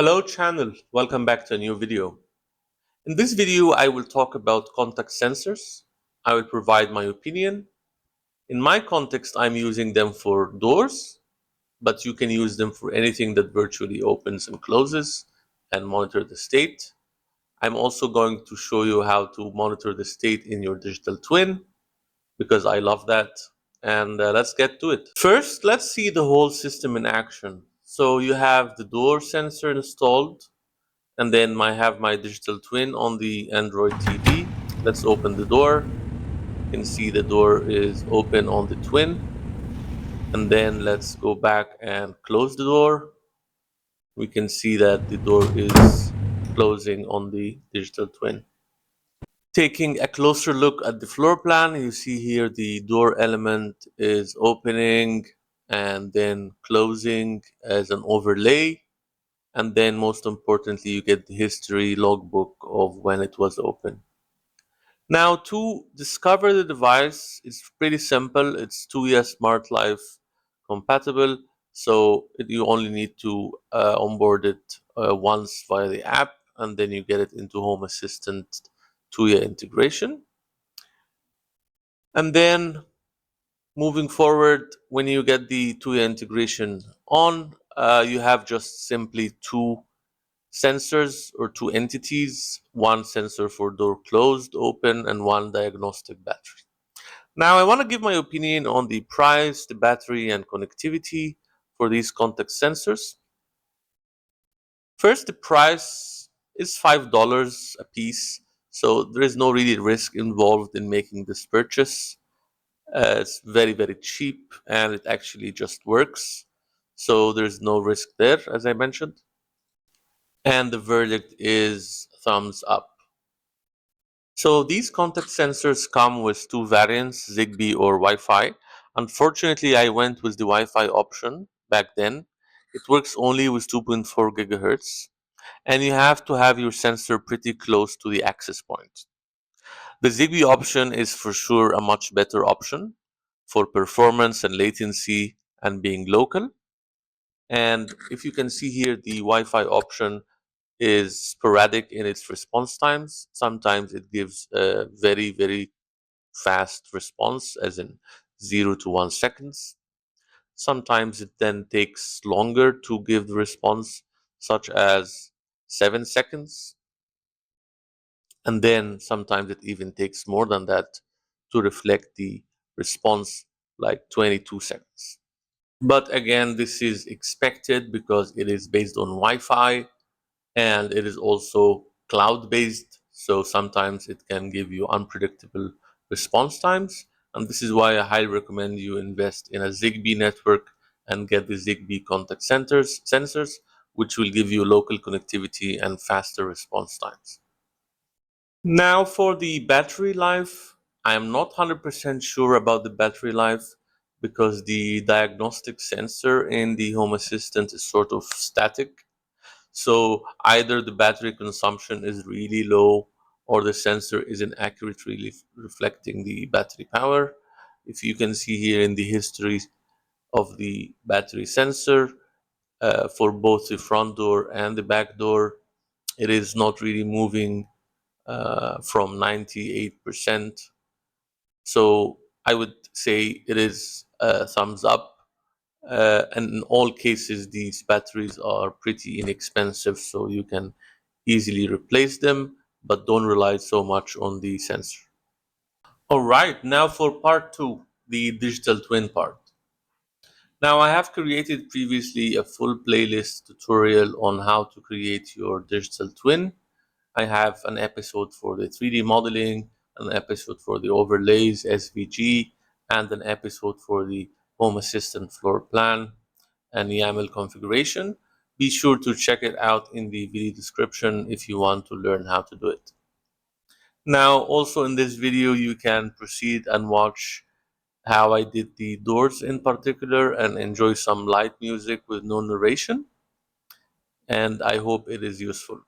Hello channel, welcome back to a new video. In this video, I will talk about contact sensors. I will provide my opinion. In my context, I'm using them for doors, but you can use them for anything that virtually opens and closes and monitor the state. I'm also going to show you how to monitor the state in your digital twin because I love that. And let's get to it. First, let's see the whole system in action. So you have the door sensor installed, and then I have my digital twin on the Android TV. Let's open the door. You can see the door is open on the twin. And then let's go back and close the door. We can see that the door is closing on the digital twin. Taking a closer look at the floor plan, you see here the door element is opening and then closing as an overlay. And then most importantly, you get the history logbook of when it was open. Now, to discover the device is pretty simple. It's Tuya Smart Life compatible, so you only need to onboard it once via the app, and then you get it into Home Assistant Tuya integration. And then moving forward, when you get the Tuya integration on, you have just simply two sensors or two entities, one sensor for door closed, open, and one diagnostic battery. Now, I want to give my opinion on the price, the battery, and connectivity for these contact sensors. First, the price is $5 a piece, so there is no really risk involved in making this purchase. It's very, very cheap, and it actually just works. So there's no risk there, as I mentioned. And the verdict is thumbs up. So these contact sensors come with two variants, Zigbee or Wi-Fi. Unfortunately, I went with the Wi-Fi option back then. It works only with 2.4 gigahertz, and you have to have your sensor pretty close to the access point. The Zigbee option is for sure a much better option for performance and latency and being local. And if you can see here, the Wi-Fi option is sporadic in its response times. Sometimes it gives a very, very fast response, as in 0 to 1 seconds. Sometimes it then takes longer to give the response, such as 7 seconds. And then sometimes it even takes more than that to reflect the response, like 22 seconds. But again, this is expected because it is based on Wi-Fi, and it is also cloud-based, so sometimes it can give you unpredictable response times. And this is why I highly recommend you invest in a Zigbee network and get the Zigbee contact sensors, which will give you local connectivity and faster response times. Now for the battery life, I am not 100% sure about the battery life because the diagnostic sensor in the Home Assistant is sort of static. So either the battery consumption is really low or the sensor isn't accurately reflecting the battery power. If you can see here in the history of the battery sensor for both the front door and the back door, it is not really moving from 98%. So I would say it is a thumbs up. And in all cases, these batteries are pretty inexpensive, so you can easily replace them, but don't rely so much on the sensor. All right, now for part two, the digital twin part. Now I have created previously a full playlist tutorial on how to create your digital twin. I have an episode for the 3D modeling, an episode for the overlays, SVG, and an episode for the Home Assistant floor plan and YAML configuration. Be sure to check it out in the video description if you want to learn how to do it. Now, also in this video, you can proceed and watch how I did the doors in particular and enjoy some light music with no narration. And I hope it is useful.